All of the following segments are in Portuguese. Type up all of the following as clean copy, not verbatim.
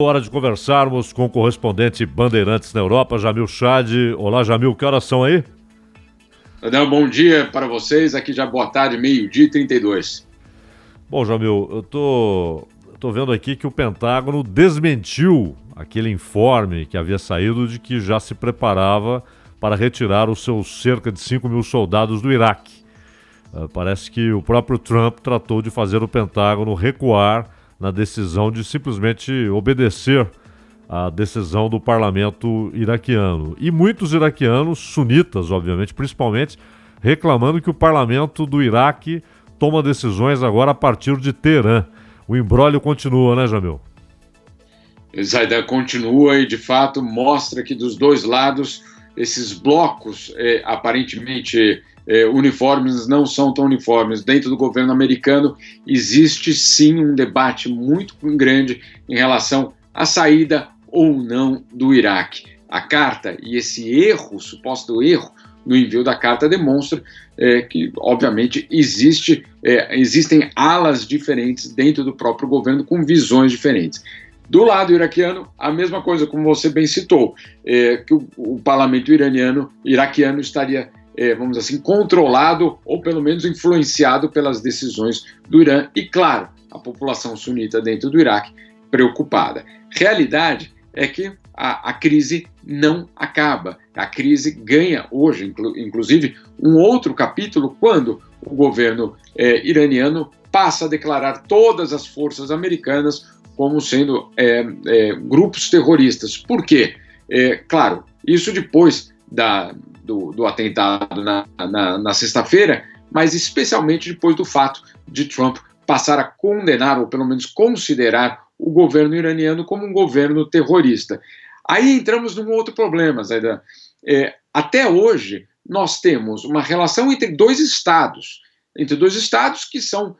Hora de conversarmos com o correspondente Bandeirantes na Europa, Jamil Chad. Olá, Jamil, que horas são aí? Adão, bom dia para vocês. Aqui já boa tarde, meio-dia e 32. Bom, Jamil, eu tô vendo aqui que o Pentágono desmentiu aquele informe que havia saído de que já se preparava para retirar os seus cerca de 5 mil soldados do Iraque. Parece que o próprio Trump tratou de fazer o Pentágono recuar na decisão de simplesmente obedecer à decisão do parlamento iraquiano. E muitos iraquianos, sunitas, obviamente, principalmente, reclamando que o parlamento do Iraque toma decisões agora a partir de Teherã. O imbróglio continua, né, Jamil? Zaidan, continua e, de fato, mostra que dos dois lados, esses blocos aparentemente uniformes não são tão uniformes. Dentro do governo americano existe sim um debate muito grande em relação à saída ou não do Iraque. A carta e esse erro, suposto erro no envio da carta, demonstra que, obviamente, existem alas diferentes dentro do próprio governo com visões diferentes. Do lado iraquiano, a mesma coisa, como você bem citou, que o parlamento iraquiano estaria, vamos dizer assim, controlado ou pelo menos influenciado pelas decisões do Irã e, claro, a população sunita dentro do Iraque preocupada. Realidade é que a crise não acaba. A crise ganha hoje, inclusive, um outro capítulo quando o governo iraniano passa a declarar todas as forças americanas como sendo grupos terroristas. Por quê? Claro, isso depois do atentado na sexta-feira, mas especialmente depois do fato de Trump passar a condenar, ou pelo menos considerar, o governo iraniano como um governo terrorista. Aí entramos num outro problema, Zaidan. Até hoje, nós temos uma relação entre dois estados que são,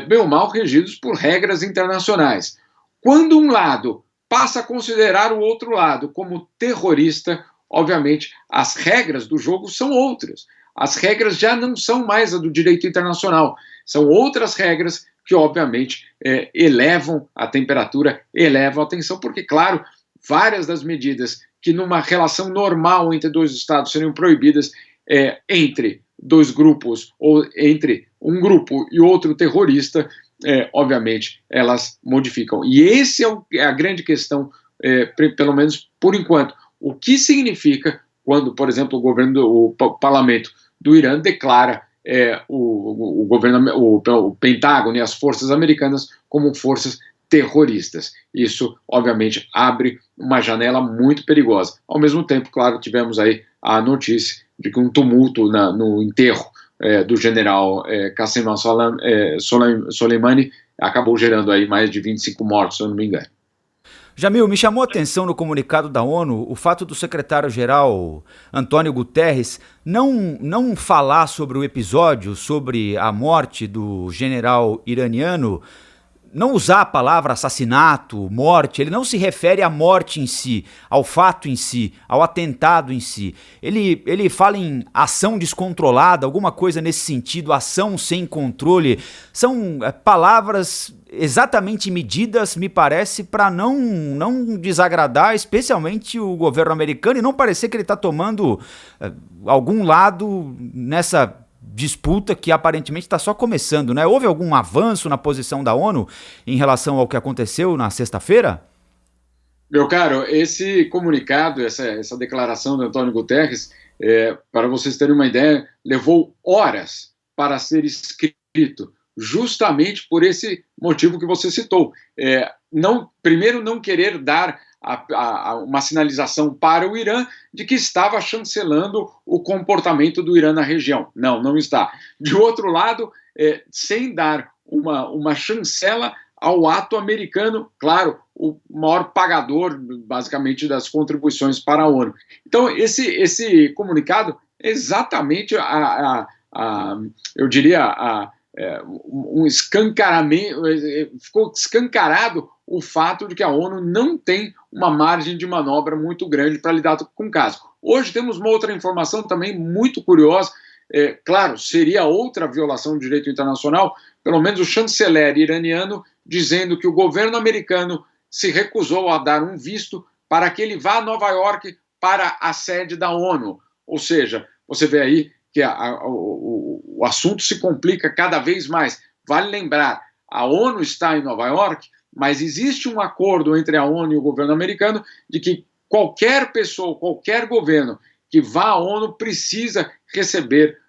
bem ou mal, regidos por regras internacionais. Quando um lado passa a considerar o outro lado como terrorista, obviamente, as regras do jogo são outras. As regras já não são mais a do direito internacional, são outras regras que, obviamente, elevam a temperatura, elevam a tensão, porque, claro, várias das medidas que numa relação normal entre dois estados seriam proibidas entre dois grupos ou entre um grupo e outro terrorista, obviamente, elas modificam. E esse é a grande questão, pelo menos por enquanto. O que significa quando, por exemplo, o parlamento do Irã declara o Pentágono e as forças americanas como forças terroristas. Isso, obviamente, abre uma janela muito perigosa. Ao mesmo tempo, claro, tivemos aí a notícia de que um tumulto no enterro do general Qasem Soleimani acabou gerando aí mais de 25 mortos, se eu não me engano. Jamil, me chamou a atenção no comunicado da ONU o fato do secretário-geral Antônio Guterres não falar sobre o episódio, sobre a morte do general iraniano, não usar a palavra assassinato, morte. Ele não se refere à morte em si, ao fato em si, ao atentado em si. Ele fala em ação descontrolada, alguma coisa nesse sentido, ação sem controle. São palavras exatamente medidas, me parece, para não desagradar, especialmente o governo americano, e não parecer que ele está tomando algum lado nessa disputa que aparentemente está só começando, né? Houve algum avanço na posição da ONU em relação ao que aconteceu na sexta-feira? Meu caro, esse comunicado, essa declaração do Antônio Guterres, para vocês terem uma ideia, levou horas para ser escrito, justamente por esse motivo que você citou. Primeiro, não querer dar uma sinalização para o Irã de que estava chancelando o comportamento do Irã na região. Não está. De outro lado, sem dar uma chancela ao ato americano, claro, o maior pagador, basicamente, das contribuições para a ONU. Então, esse comunicado é exatamente eu diria, um escancaramento, ficou escancarado o fato de que a ONU não tem uma margem de manobra muito grande para lidar com o caso. Hoje temos uma outra informação também muito curiosa, claro, seria outra violação do direito internacional, pelo menos o chanceler iraniano dizendo que o governo americano se recusou a dar um visto para que ele vá a Nova York para a sede da ONU. Ou seja, você vê aí que o assunto se complica cada vez mais. Vale lembrar, a ONU está em Nova York, mas existe um acordo entre a ONU e o governo americano de que qualquer pessoa, qualquer governo que vá à ONU precisa receber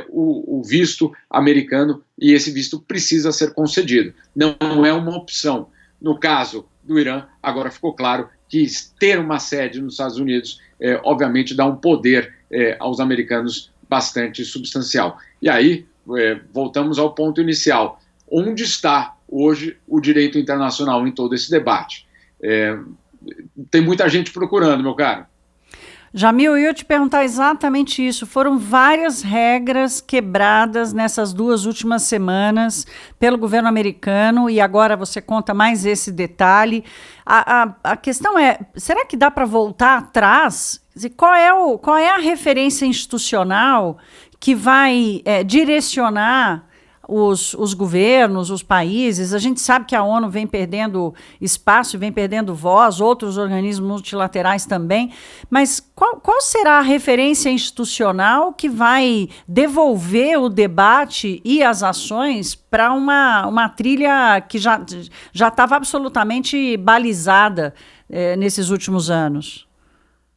o visto americano e esse visto precisa ser concedido. Não é uma opção. No caso do Irã, agora ficou claro que ter uma sede nos Estados Unidos, obviamente, dá um poder aos americanos bastante substancial. E aí, voltamos ao ponto inicial. Onde está hoje o direito internacional em todo esse debate? Tem muita gente procurando, meu caro. Jamil, eu ia te perguntar exatamente isso. Foram várias regras quebradas nessas 2 últimas semanas pelo governo americano e agora você conta mais esse detalhe. A questão é, será que dá para voltar atrás? Qual é a referência institucional que vai direcionar os governos, os países? A gente sabe que a ONU vem perdendo espaço, vem perdendo voz, outros organismos multilaterais também, mas qual será a referência institucional que vai devolver o debate e as ações para uma trilha que já estava absolutamente balizada nesses últimos anos?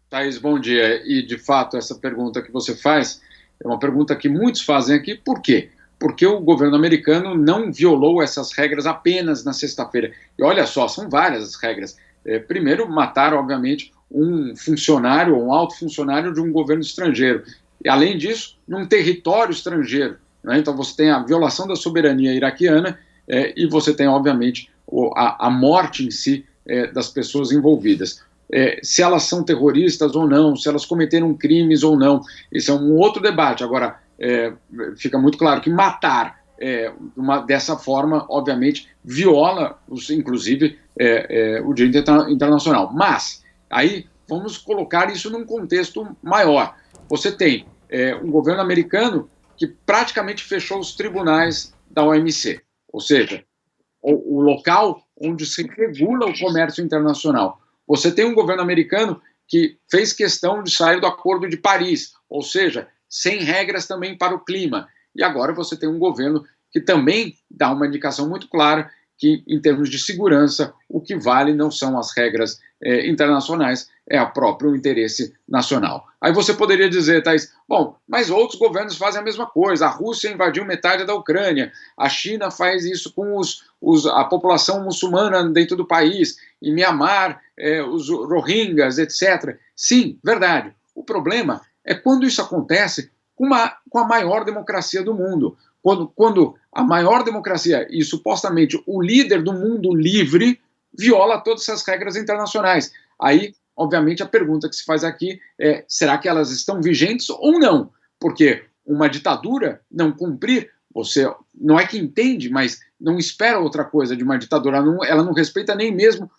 Thaís, bom dia. E, de fato, essa pergunta que você faz é uma pergunta que muitos fazem aqui. Por quê? Porque o governo americano não violou essas regras apenas na sexta-feira. E olha só, são várias as regras. Primeiro, matar, obviamente, um funcionário ou um alto funcionário de um governo estrangeiro. E, além disso, num território estrangeiro. Né? Então, você tem a violação da soberania iraquiana e você tem, obviamente, a morte em si das pessoas envolvidas. Se elas são terroristas ou não, se elas cometeram crimes ou não. Esse é um outro debate. Agora, fica muito claro que matar dessa forma, obviamente, viola, inclusive, o direito internacional. Mas, aí, vamos colocar isso num contexto maior. Você tem um governo americano que praticamente fechou os tribunais da OMC, ou seja, o local onde se regula o comércio internacional. Você tem um governo americano que fez questão de sair do Acordo de Paris, ou seja, sem regras também para o clima. E agora você tem um governo que também dá uma indicação muito clara que, em termos de segurança, o que vale não são as regras internacionais, é o próprio interesse nacional. Aí você poderia dizer, Thaís, bom, mas outros governos fazem a mesma coisa. A Rússia invadiu metade da Ucrânia, a China faz isso com a população muçulmana dentro do país, em Mianmar, os Rohingyas, etc. Sim, verdade. O problema é quando isso acontece com a maior democracia do mundo. Quando a maior democracia e supostamente o líder do mundo livre viola todas essas regras internacionais. Aí, obviamente, a pergunta que se faz aqui é, será que elas estão vigentes ou não? Porque uma ditadura não cumprir, você não é que entende, mas não espera outra coisa de uma ditadura, ela não respeita nem mesmo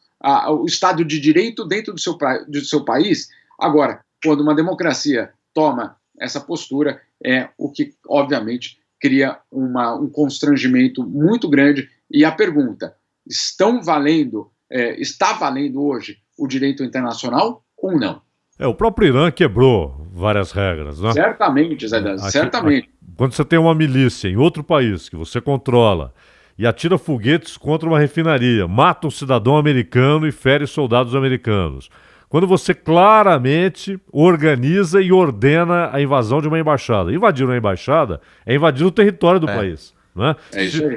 o Estado de Direito dentro do seu país. Agora, quando uma democracia toma essa postura, é o que, obviamente, cria um constrangimento muito grande. E a pergunta, está valendo hoje o direito internacional ou não? O próprio Irã quebrou várias regras, né? Certamente, Zaidan, certamente. Quando você tem uma milícia em outro país que você controla e atira foguetes contra uma refinaria, mata um cidadão americano e fere soldados americanos. Quando você claramente organiza e ordena a invasão de uma embaixada. Invadir uma embaixada é invadir o território do país. Né?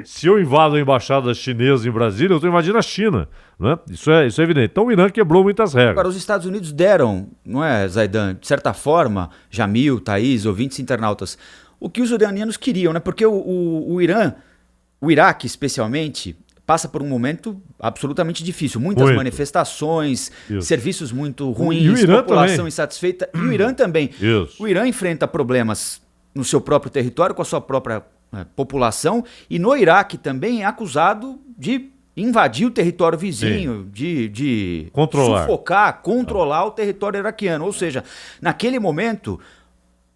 Se eu invado a embaixada chinesa em Brasília, eu estou invadindo a China. Né? Isso é evidente. Então o Irã quebrou muitas regras. Agora, os Estados Unidos deram, não é, Zaidan, de certa forma, Jamil, Thaís, ouvintes internautas, o que os iranianos queriam, né? Porque o Irã, o Iraque especialmente, passa por um momento absolutamente difícil. Muitas manifestações, serviços muito ruins, população também insatisfeita. E o Irã também. O Irã enfrenta problemas no seu próprio território, com a sua própria população. E no Iraque também é acusado de invadir o território vizinho, de sufocar, controlar o território iraquiano. Ou seja, naquele momento,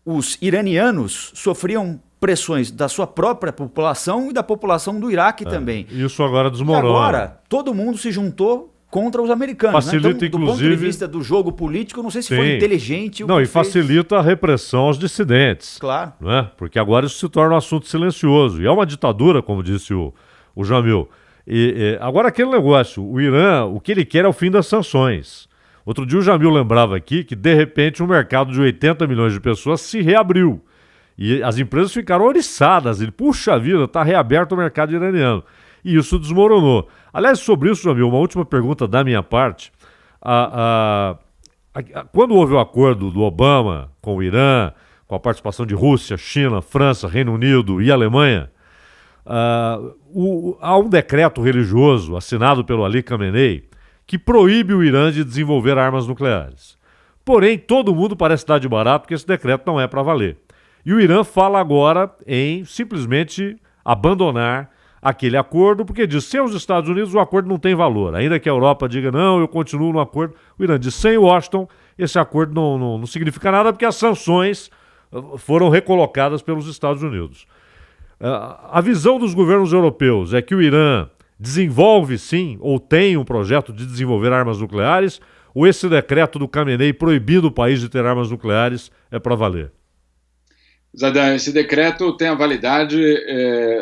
os iranianos sofriam pressões da sua própria população e da população do Iraque também. Isso agora desmorona. E agora, todo mundo se juntou contra os americanos. Facilita, né? Então, do inclusive, ponto de vista do jogo político, não sei se foi inteligente. Não, e facilita a repressão aos dissidentes. Claro. Não é? Porque agora isso se torna um assunto silencioso. E é uma ditadura, como disse o Jamil. Agora aquele negócio, o Irã, o que ele quer é o fim das sanções. Outro dia o Jamil lembrava aqui que, de repente, um mercado de 80 milhões de pessoas se reabriu. E as empresas ficaram oriçadas. Puxa vida, está reaberto o mercado iraniano. E isso desmoronou. Aliás, sobre isso, Jamil, uma última pergunta da minha parte. Quando houve o acordo do Obama com o Irã, com a participação de Rússia, China, França, Reino Unido e Alemanha, há um decreto religioso assinado pelo Ali Khamenei que proíbe o Irã de desenvolver armas nucleares. Porém, todo mundo parece dar de barato que esse decreto não é para valer. E o Irã fala agora em simplesmente abandonar aquele acordo, porque diz, sem os Estados Unidos o acordo não tem valor. Ainda que a Europa diga, não, eu continuo no acordo, o Irã diz, sem Washington, esse acordo não significa nada, porque as sanções foram recolocadas pelos Estados Unidos. A visão dos governos europeus é que o Irã desenvolve, sim, ou tem um projeto de desenvolver armas nucleares, ou esse decreto do Khamenei proibindo o país de ter armas nucleares é para valer? Zadan, esse decreto tem a validade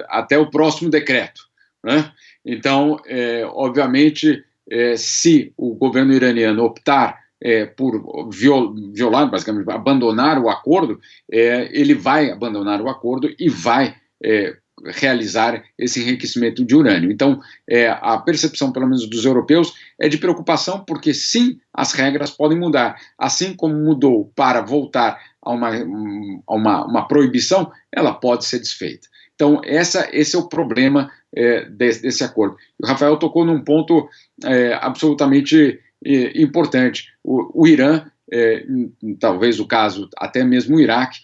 até o próximo decreto, né? Então, obviamente, se o governo iraniano optar por violar, basicamente, abandonar o acordo, ele vai abandonar o acordo e vai realizar esse enriquecimento de urânio. Então, a percepção, pelo menos dos europeus, é de preocupação, porque sim, as regras podem mudar. Assim como mudou para voltar a uma proibição, ela pode ser desfeita. Então, esse é o problema desse acordo. O Rafael tocou num ponto absolutamente importante. O Irã, talvez o caso até mesmo o Iraque,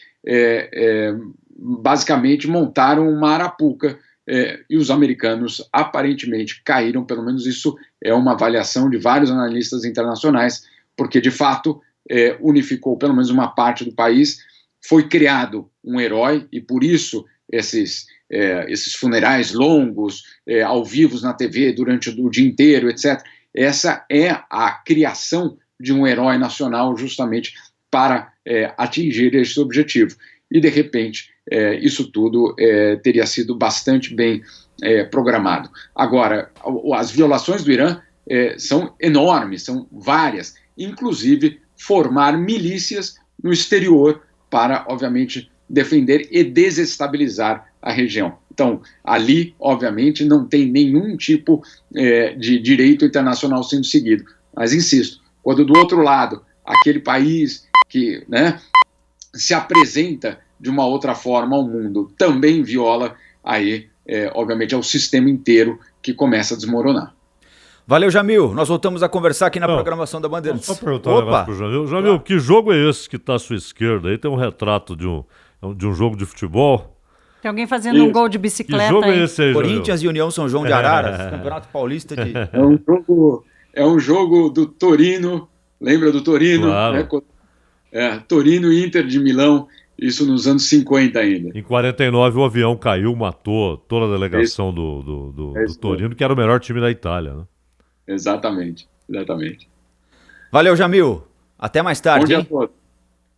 basicamente montaram uma arapuca e os americanos aparentemente caíram, pelo menos isso é uma avaliação de vários analistas internacionais, porque de fato unificou pelo menos uma parte do país, foi criado um herói e por isso esses funerais longos, ao vivo na TV durante o dia inteiro, etc. Essa é a criação de um herói nacional justamente para atingir esse objetivo. E, de repente, isso tudo teria sido bastante bem programado. Agora, as violações do Irã são enormes, são várias, inclusive formar milícias no exterior para, obviamente, defender e desestabilizar a região. Então, ali, obviamente, não tem nenhum tipo de direito internacional sendo seguido. Mas, insisto, quando do outro lado, aquele país que se apresenta de uma outra forma ao mundo também viola, aí, obviamente, é o sistema inteiro que começa a desmoronar. Valeu, Jamil. Nós voltamos a conversar aqui na programação da Bandeirantes. Só perguntar um negócio pro Jamil. Jamil, que jogo é esse que está à sua esquerda? Aí tem um retrato de um jogo de futebol. Tem alguém fazendo um gol de bicicleta. Que jogo aí? É esse aí, Corinthians e União São João de Araras, Campeonato Paulista de... É um jogo do Torino, lembra do Torino? Claro. Torino e Inter de Milão, isso nos anos 50 ainda. Em 49 o avião caiu, matou toda a delegação do Torino, que era o melhor time da Itália, né? Exatamente. Valeu, Jamil. Até mais tarde. Bom dia a todos.